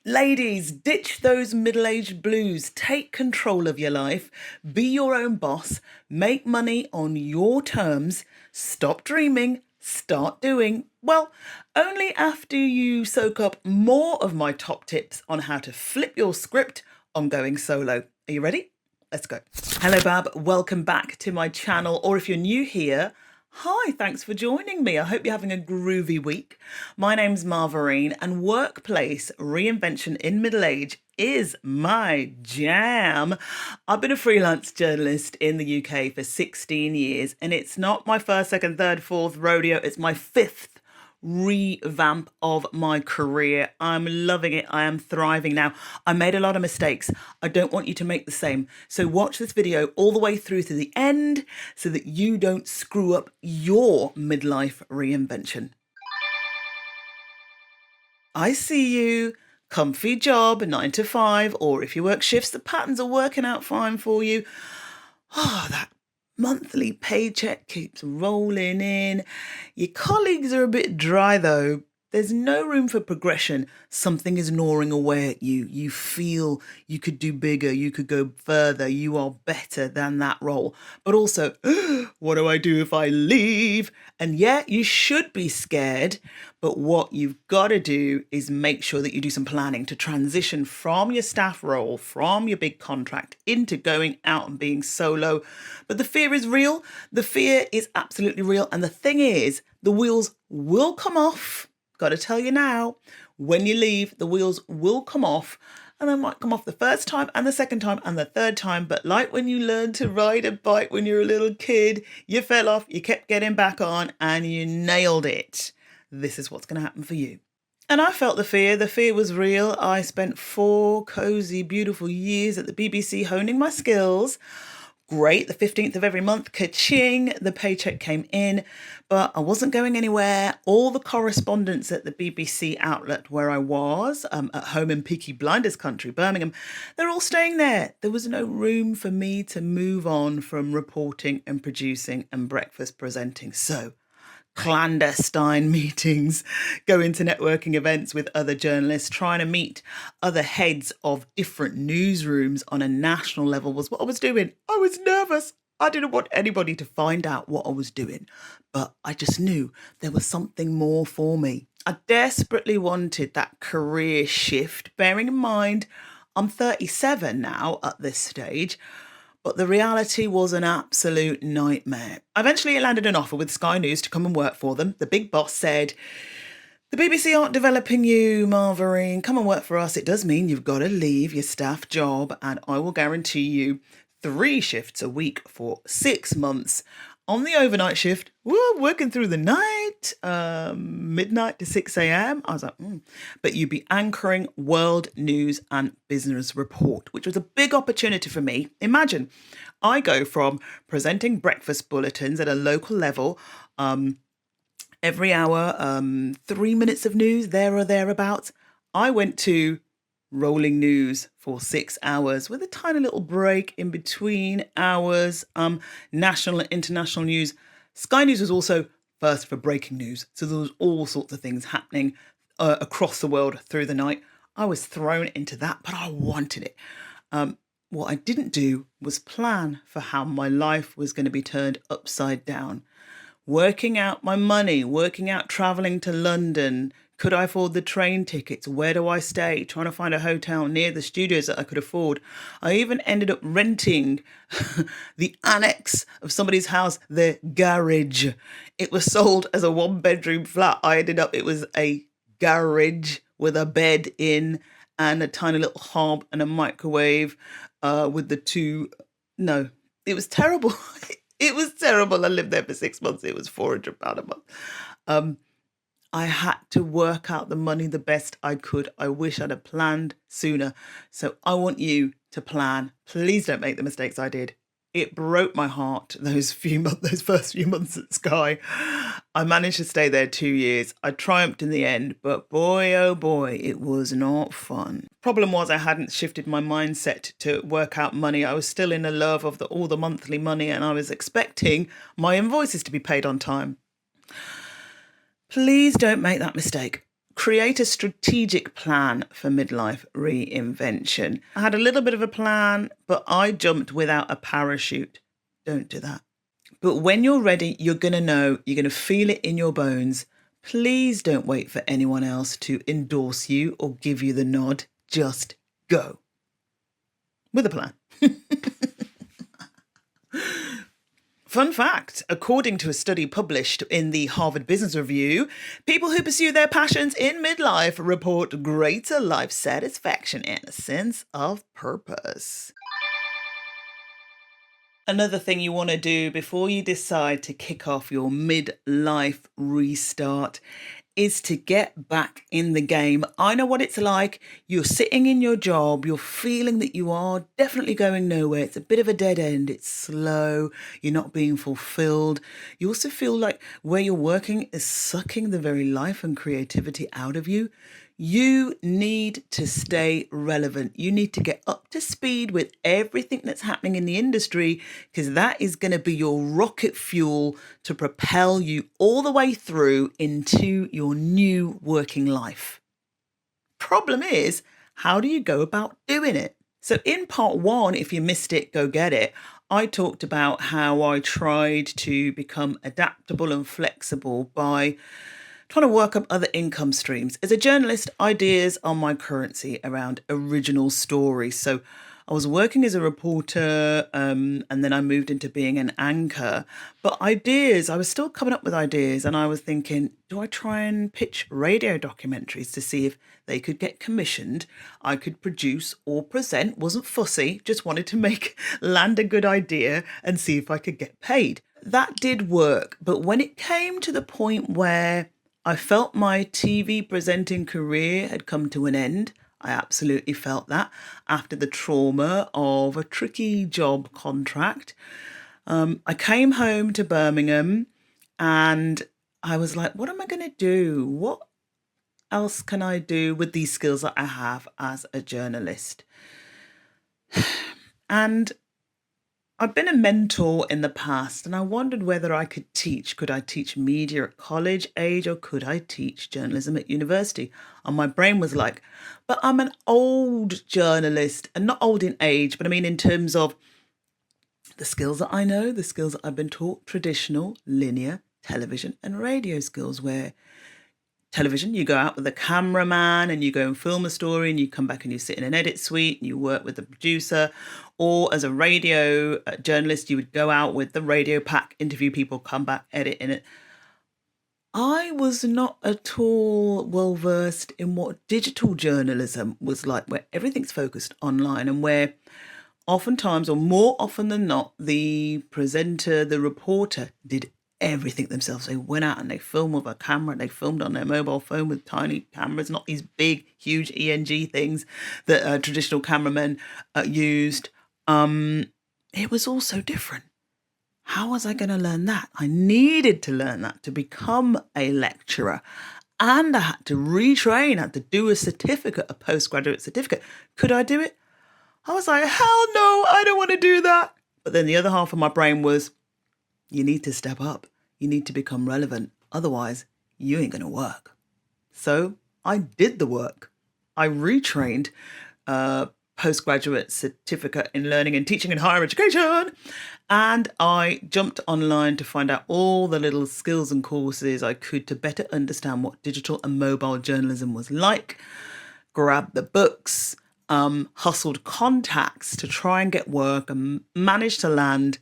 Ladies, ditch those middle-aged blues. Take control of your life. Be your own boss. Make money on your terms. Stop dreaming. Start doing. Well, only after you soak up more of my top tips on how to flip your script on going solo. Are you ready? Let's go. Hello, Bab. Welcome back to my channel. Or if you're new here, hi, thanks for joining me. I hope you're having a groovy week. My name's Marvarine, and workplace reinvention in middle age is my jam. I've been a freelance journalist in the UK for 16 years, and it's not my first, second, third, fourth rodeo. It's my fifth revamp of my career. I'm loving it. I am thriving now. I made a lot of mistakes. I don't want you to make the same. So watch this video all the way through to the end so that you don't screw up your midlife reinvention. I see you. Comfy job, 9 to 5, or if you work shifts, the patterns are working out fine for you. Oh, that monthly paycheck keeps rolling in. Your colleagues are a bit dry though. There's no room for progression. Something is gnawing away at you. You feel you could do bigger, you could go further, you are better than that role. But also, what do I do if I leave? And yeah, you should be scared. But what you've got to do is make sure that you do some planning to transition from your staff role, from your big contract, into going out and being solo. But the fear is real. The fear is absolutely real. And the thing is, the wheels will come off. Got to tell you now, when you leave, the wheels will come off, and they might come off the first time and the second time and the third time. But like when you learned to ride a bike when you were a little kid, you fell off, you kept getting back on, and you nailed it. This is what's going to happen for you. And I felt the fear. The fear was real. I spent 4 cozy, beautiful years at the BBC honing my skills. Great, the 15th of every month, ka-ching, the paycheck came in, but I wasn't going anywhere. All the correspondents at the BBC outlet where I was, at home in Peaky Blinders country, Birmingham, they're all staying there. There was no room for me to move on from reporting and producing and breakfast presenting. So clandestine meetings, going to networking events with other journalists, trying to meet other heads of different newsrooms on a national level was what I was doing. I was nervous. I didn't want anybody to find out what I was doing, but I just knew there was something more for me. I desperately wanted that career shift, bearing in mind I'm 37 now at this stage. But the reality was an absolute nightmare. Eventually, I landed an offer with Sky News to come and work for them. The big boss said, the BBC aren't developing you, Marvarine. Come and work for us. It does mean you've got to leave your staff job, and I will guarantee you 3 shifts a week for 6 months. On the overnight shift, working through the night, midnight to 6 a.m. I was like, But you'd be anchoring World News and Business Report, which was a big opportunity for me. Imagine, I go from presenting breakfast bulletins at a local level, every hour, 3 minutes of news, there or thereabouts. I went to rolling news for 6 hours with a tiny little break in between hours, national and international news. Sky News was also first for breaking news. So there was all sorts of things happening across the world through the night. I was thrown into that, but I wanted it. What I didn't do was plan for how my life was going to be turned upside down. Working out my money, working out traveling to London. Could I afford the train tickets? Where do I stay? Trying to find a hotel near the studios that I could afford. I even ended up renting the annex of somebody's house, their garage. It was sold as a 1-bedroom flat. It was a garage with a bed in and a tiny little hob and a microwave with the 2. No, it was terrible. It was terrible. I lived there for 6 months. It was £400 a month. I had to work out the money the best I could. I wish I'd have planned sooner. So I want you to plan. Please don't make the mistakes I did. It broke my heart those first few months at Sky. I managed to stay there 2 years. I triumphed in the end, but boy, oh boy, it was not fun. Problem was I hadn't shifted my mindset to work out money. I was still in the love of all the monthly money, and I was expecting my invoices to be paid on time. Please don't make that mistake. Create a strategic plan for midlife reinvention. I had a little bit of a plan, but I jumped without a parachute. Don't do that. But when you're ready, you're going to know, you're going to feel it in your bones. Please don't wait for anyone else to endorse you or give you the nod. Just go with a plan. Fun fact, according to a study published in the Harvard Business Review, people who pursue their passions in midlife report greater life satisfaction and a sense of purpose. Another thing you want to do before you decide to kick off your midlife restart is to get back in the game. I know what it's like. You're sitting in your job. You're feeling that you are definitely going nowhere. It's a bit of a dead end. It's slow. You're not being fulfilled. You also feel like where you're working is sucking the very life and creativity out of you. You need to stay relevant. You need to get up to speed with everything that's happening in the industry, because that is going to be your rocket fuel to propel you all the way through into your new working life. Problem is, how do you go about doing it? So in part 1, if you missed it, go get it. I talked about how I tried to become adaptable and flexible by trying to work up other income streams. As a journalist, ideas are my currency around original stories. So I was working as a reporter, and then I moved into being an anchor. But ideas, I was still coming up with ideas, and I was thinking, do I try and pitch radio documentaries to see if they could get commissioned? I could produce or present, wasn't fussy, just wanted to land a good idea and see if I could get paid. That did work. But when it came to the point where I felt my TV presenting career had come to an end, I absolutely felt that after the trauma of a tricky job contract. I came home to Birmingham and I was like, what am I going to do? What else can I do with these skills that I have as a journalist? And I've been a mentor in the past and I wondered whether I could teach. Could I teach media at college age or could I teach journalism at university? And my brain was like, but I'm an old journalist, and not old in age, but I mean in terms of the skills that I know, the skills that I've been taught, traditional, linear, television and radio skills, where television, you go out with a cameraman and you go and film a story and you come back and you sit in an edit suite and you work with the producer. Or as a radio journalist, you would go out with the radio pack, interview people, come back, edit in it. I was not at all well versed in what digital journalism was like, where everything's focused online and where oftentimes, or more often than not, the presenter, the reporter did everything themselves. They went out and they filmed with a camera. They filmed on their mobile phone with tiny cameras, not these big, huge ENG things that traditional cameramen used. It was all so different. How was I going to learn that? I needed to learn that to become a lecturer. And I had to retrain, I had to do a certificate, a postgraduate certificate. Could I do it? I was like, hell no, I don't want to do that. But then the other half of my brain was, you need to step up. You need to become relevant. Otherwise, you ain't going to work. So I did the work. I retrained postgraduate certificate in learning and teaching in higher education. And I jumped online to find out all the little skills and courses I could to better understand what digital and mobile journalism was like. Grabbed the books, hustled contacts to try and get work, and managed to land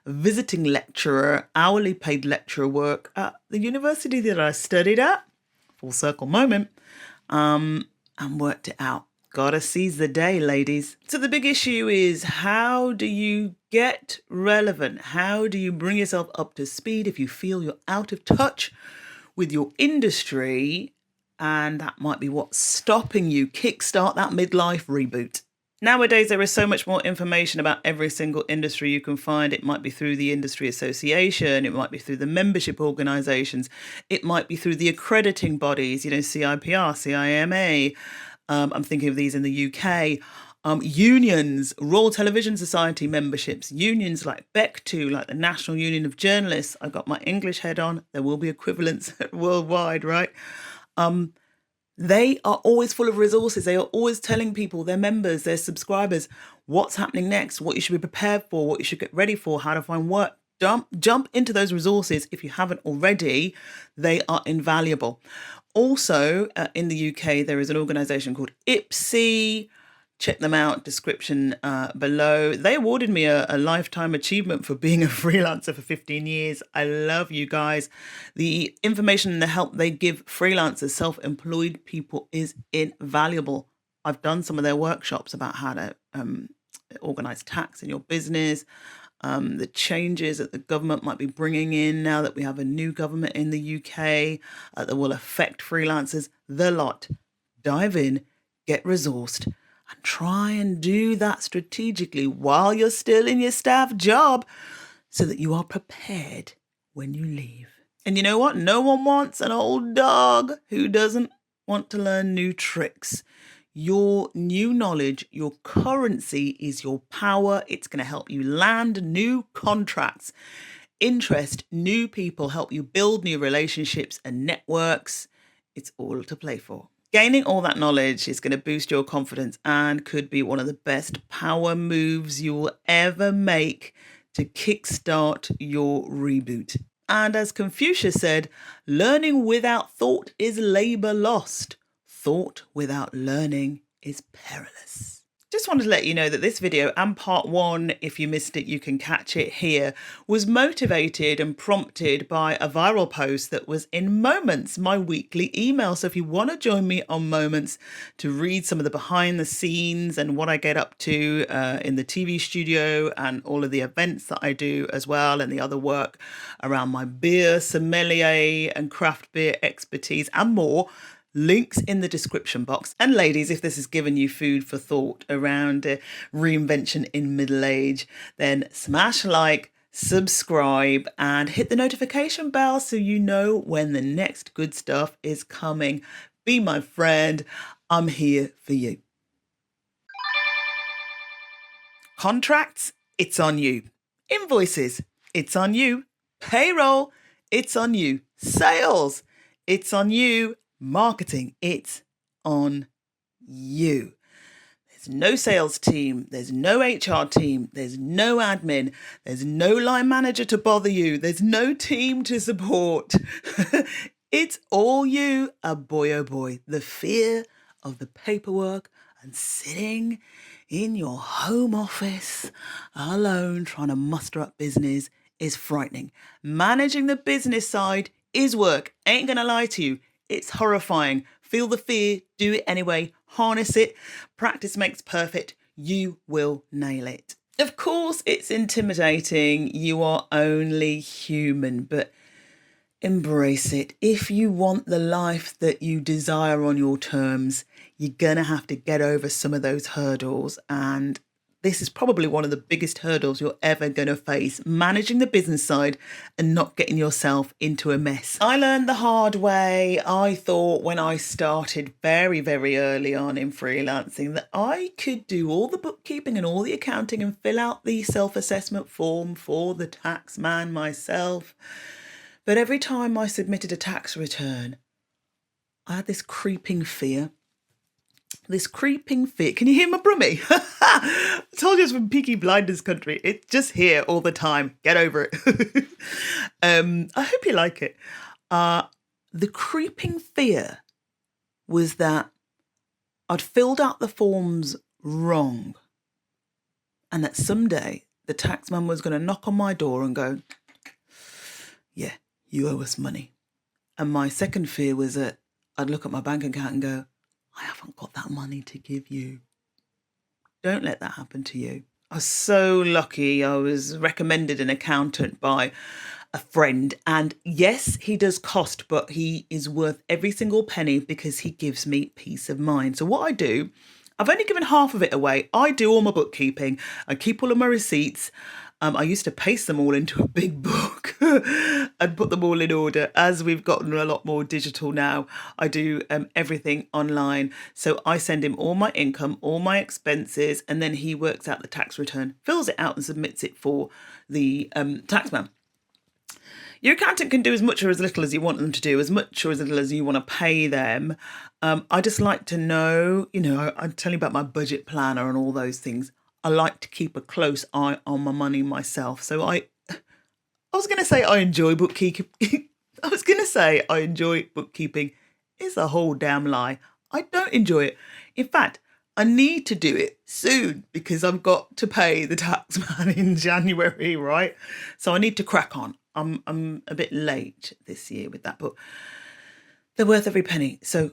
visiting lecturer, hourly paid lecturer work at the university that I studied at, full circle moment, and worked it out. Gotta seize the day, ladies. So the big issue is, how do you get relevant? How do you bring yourself up to speed if you feel you're out of touch with your industry? And that might be what's stopping you kickstart that midlife reboot. Nowadays, there is so much more information about every single industry you can find. It might be through the industry association. It might be through the membership organizations. It might be through the accrediting bodies, CIPR, CIMA. I'm thinking of these in the UK. Unions, Royal Television Society memberships, unions like BEC2, like the National Union of Journalists. I've got my English head on. There will be equivalents worldwide, right? They are always full of resources. They are always telling people, their members, their subscribers, what's happening next, what you should be prepared for, what you should get ready for, how to find work. Jump into those resources if you haven't already. They are invaluable. Also, in the UK, there is an organisation called IPSI. Check them out, description below. They awarded me a lifetime achievement for being a freelancer for 15 years. I love you guys. The information and the help they give freelancers, self-employed people is invaluable. I've done some of their workshops about how to organise tax in your business, the changes that the government might be bringing in now that we have a new government in the UK that will affect freelancers, the lot. Dive in, get resourced, and try and do that strategically while you're still in your staff job so that you are prepared when you leave. And you know what? No one wants an old dog who doesn't want to learn new tricks. Your new knowledge, your currency is your power. It's going to help you land new contracts, interest new people, help you build new relationships and networks. It's all to play for. Gaining all that knowledge is going to boost your confidence and could be one of the best power moves you will ever make to kickstart your reboot. And as Confucius said, learning without thought is labor lost. Thought without learning is perilous. Just wanted to let you know that this video and part one, if you missed it, you can catch it here, was motivated and prompted by a viral post that was in Moments, my weekly email. So if you want to join me on Moments to read some of the behind the scenes and what I get up to in the TV studio and all of the events that I do as well, and the other work around my beer sommelier and craft beer expertise and more, links in the description box. And ladies, if this has given you food for thought around reinvention in middle age, then smash like, subscribe, and hit the notification bell so you know when the next good stuff is coming. Be my friend. I'm here for you. Contracts, it's on you. Invoices, it's on you. Payroll, it's on you. Sales, it's on you. Marketing, it's on you. There's no sales team, there's no HR team, there's no admin, there's no line manager to bother you, there's no team to support. It's all you, a boy oh boy. The fear of the paperwork and sitting in your home office alone trying to muster up business is frightening. Managing the business side is work, ain't gonna lie to you. It's horrifying. Feel the fear, do it anyway, harness it. Practice makes perfect. You will nail it. Of course, it's intimidating. You are only human, but embrace it. If you want the life that you desire on your terms, you're going to have to get over some of those hurdles. And this is probably one of the biggest hurdles you're ever going to face, managing the business side and not getting yourself into a mess. I learned the hard way. I thought when I started very, very early on in freelancing that I could do all the bookkeeping and all the accounting and fill out the self-assessment form for the tax man myself. But every time I submitted a tax return, I had this creeping fear. Can you hear my brummie? I told you it's from Peaky Blinders country. It's just here all the time. Get over it. I hope you like it. The creeping fear was that I'd filled out the forms wrong and that someday the taxman was going to knock on my door and go, yeah, you owe us money. And my second fear was that I'd look at my bank account and go, I haven't got that money to give you. Don't let that happen to you. I was so lucky. I was recommended an accountant by a friend. And yes, he does cost, but he is worth every single penny because he gives me peace of mind. So what I do, I've only given half of it away. I do all my bookkeeping. I keep all of my receipts. I used to paste them all into a big book and put them all in order. As we've gotten a lot more digital now, I do everything online. So I send him all my income, all my expenses, and then he works out the tax return, fills it out and submits it for the taxman. Your accountant can do as much or as little as you want them to do, as much or as little as you want to pay them. I just like to know, I'm telling you about my budget planner and all those things. I like to keep a close eye on my money myself. So I was going to say I enjoy bookkeeping. I was going to say I enjoy bookkeeping. It's a whole damn lie. I don't enjoy it. In fact, I need to do it soon because I've got to pay the tax man in January, right? So I need to crack on. I'm a bit late this year with that, but they're worth every penny. So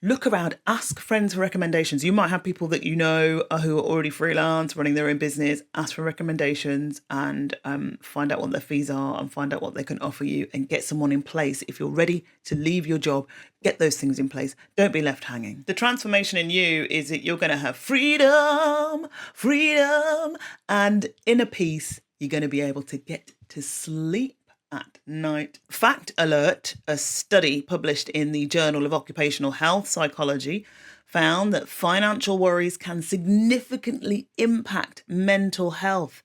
look around, ask friends for recommendations. You might have people that you know who are already freelance, running their own business. Ask for recommendations and find out what their fees are and find out what they can offer you and get someone in place. If you're ready to leave your job, get those things in place. Don't be left hanging. The transformation in you is that you're going to have freedom, and inner peace. You're going to be able to get to sleep at night. Fact alert, a study published in the Journal of Occupational Health Psychology found that financial worries can significantly impact mental health.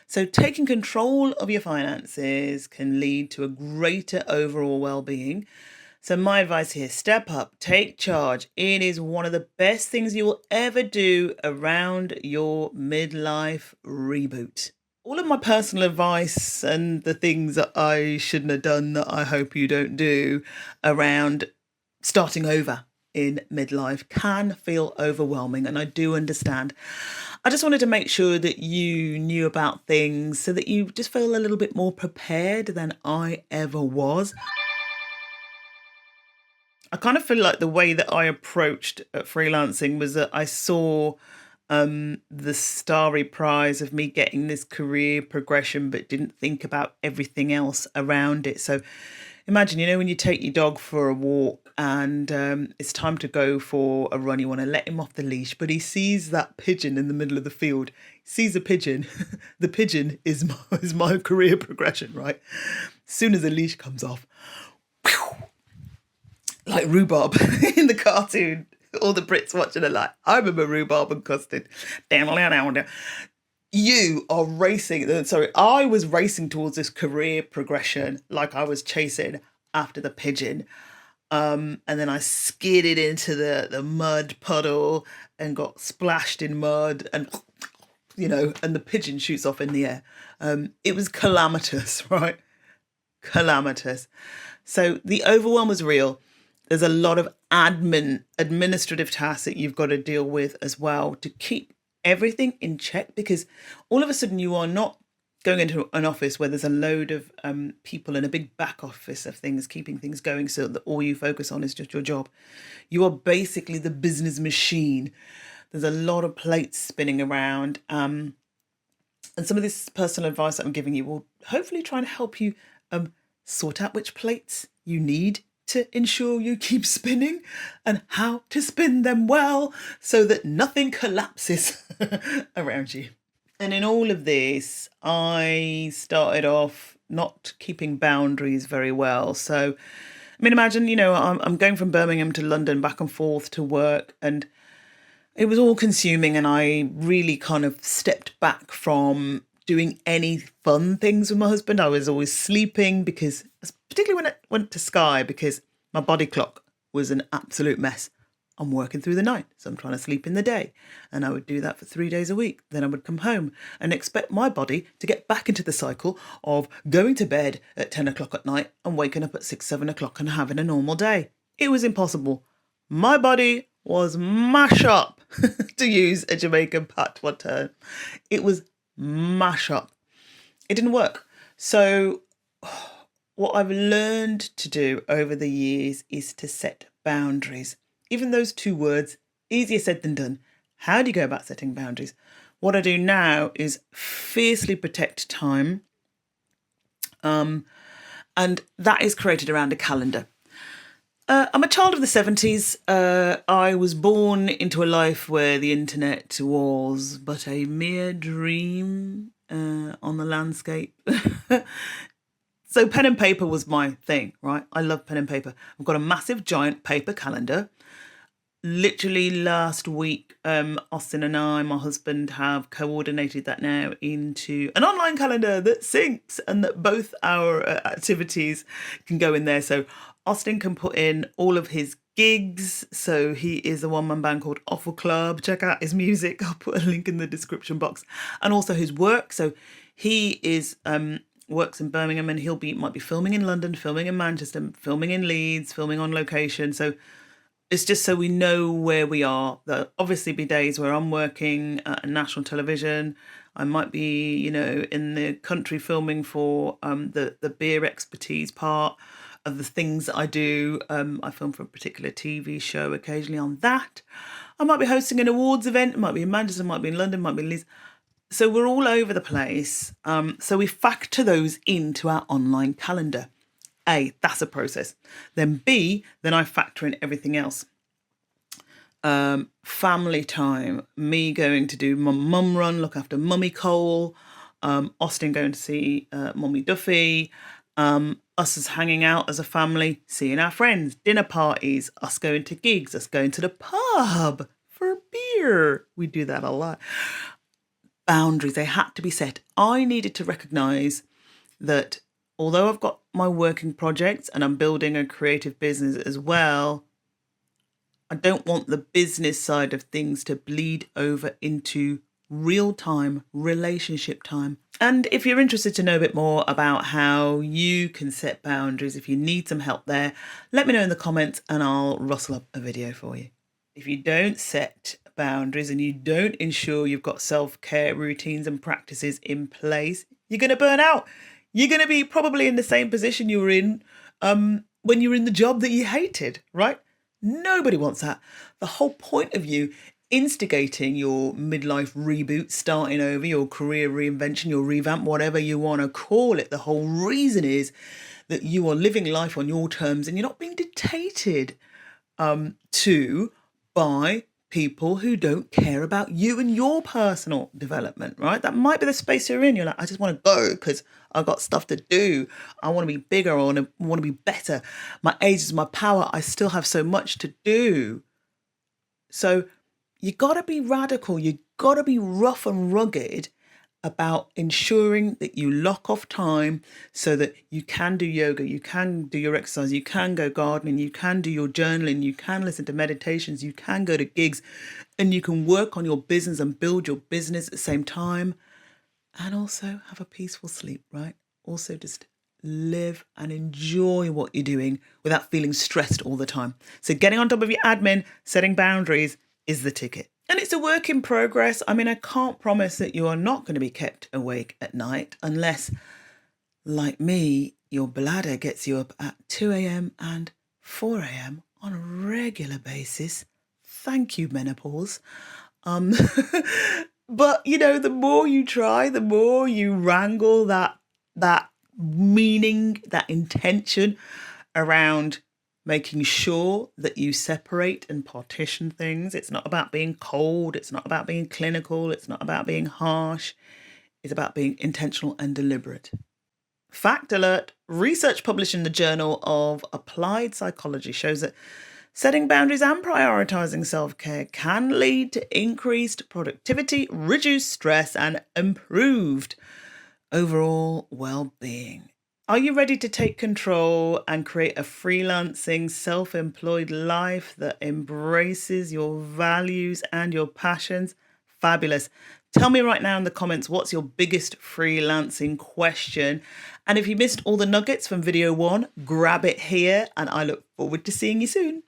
So taking control of your finances can lead to a greater overall well-being. So my advice here, step up, take charge. It is one of the best things you will ever do around your midlife reboot. All of my personal advice and the things that I shouldn't have done that I hope you don't do around starting over in midlife can feel overwhelming, and I do understand. I just wanted to make sure that you knew about things so that you just feel a little bit more prepared than I ever was. I kind of feel like the way that I approached freelancing was that I saw the starry prize of me getting this career progression, but didn't think about everything else around it. So imagine, when you take your dog for a walk and it's time to go for a run, you want to let him off the leash, but he sees that pigeon in the middle of the field. He sees a pigeon. The pigeon is my career progression, right? As soon as the leash comes off, like rhubarb in the cartoon. All the Brits watching are like, I remember rhubarb and custard. You are racing. Sorry, I was racing towards this career progression like I was chasing after the pigeon. And then I skidded into the mud puddle and got splashed in mud and, and the pigeon shoots off in the air. It was calamitous, right? Calamitous. So the overwhelm was real. There's a lot of administrative tasks that you've got to deal with as well to keep everything in check, because all of a sudden you are not going into an office where there's a load of people and a big back office of things, keeping things going so that all you focus on is just your job. You are basically the business machine. There's a lot of plates spinning around. And some of this personal advice that I'm giving you will hopefully try and help you sort out which plates you need to ensure you keep spinning and how to spin them well so that nothing collapses around you. And in all of this, I started off not keeping boundaries very well. So, imagine, I'm going from Birmingham to London back and forth to work, and it was all consuming, and I really kind of stepped back from doing any fun things with my husband. I was always sleeping because, particularly when I went to Sky, because my body clock was an absolute mess. I'm working through the night, so I'm trying to sleep in the day. And I would do that for 3 days a week. Then I would come home and expect my body to get back into the cycle of going to bed at 10 o'clock at night and waking up at 6, 7 o'clock and having a normal day. It was impossible. My body was mash up, to use a Jamaican patois term. It was mash up. It didn't work. So what I've learned to do over the years is to set boundaries. Even those two words, easier said than done. How do you go about setting boundaries? What I do now is fiercely protect time. And that is created around a calendar. I'm a child of the 70s. I was born into a life where the internet was but a mere dream on the landscape. So pen and paper was my thing, right? I love pen and paper. I've got a massive giant paper calendar, literally last week, Austin and I, my husband, have coordinated that now into an online calendar that syncs and that both our activities can go in there. So Austin can put in all of his gigs. So he is a one-man band called Awful Club. Check out his music. I'll put a link in the description box. And also his work. So he is works in Birmingham, and might be filming in London, filming in Manchester, filming in Leeds, filming on location. So it's just so we know where we are. There'll obviously be days where I'm working at national television. I might be, in the country filming for the beer expertise part of the things that I do. I film for a particular TV show occasionally on that. I might be hosting an awards event. It might be in Manchester, might be in London, might be in Leeds. So we're all over the place. So we factor those into our online calendar. A, that's a process. Then B, then I factor in everything else. Family time, me going to do my mum run, look after Mummy Cole, Austin going to see Mummy Duffy, us as hanging out as a family, seeing our friends, dinner parties, us going to gigs, us going to the pub for a beer. We do that a lot. Boundaries, they had to be set. I needed to recognise that although I've got my working projects and I'm building a creative business as well, I don't want the business side of things to bleed over into real-time relationship time. And if you're interested to know a bit more about how you can set boundaries, if you need some help there, let me know in the comments and I'll rustle up a video for you. If you don't set boundaries and you don't ensure you've got self-care routines and practices in place, you're going to burn out. You're going to be probably in the same position you were in when you were in the job that you hated, right? Nobody wants that. The whole point of you instigating your midlife reboot, starting over, your career reinvention, your revamp, whatever you want to call it, the whole reason is that you are living life on your terms and you're not being dictated to by people who don't care about you and your personal development, right? That might be the space you're in. You're like, I just want to go because I've got stuff to do. I want to be bigger. I want to be better. My age is my power. I still have so much to do. So you got to be radical. You got to be rough and rugged about ensuring that you lock off time so that you can do yoga, you can do your exercise, you can go gardening, you can do your journaling, you can listen to meditations, you can go to gigs, and you can work on your business and build your business at the same time and also have a peaceful sleep, right? Also just live and enjoy what you're doing without feeling stressed all the time. So getting on top of your admin, setting boundaries is the ticket. And it's a work in progress. I mean, I can't promise that you are not going to be kept awake at night unless, like me, your bladder gets you up at 2 a.m. and 4 a.m. on a regular basis. Thank you, menopause. But, the more you try, the more you wrangle that meaning, that intention around making sure that you separate and partition things. It's not about being cold. It's not about being clinical. It's not about being harsh. It's about being intentional and deliberate. Fact alert, research published in the Journal of Applied Psychology shows that setting boundaries and prioritizing self-care can lead to increased productivity, reduced stress, and improved overall well-being. Are you ready to take control and create a freelancing, self-employed life that embraces your values and your passions? Fabulous. Tell me right now in the comments, what's your biggest freelancing question? And if you missed all the nuggets from video 1, grab it here, and I look forward to seeing you soon.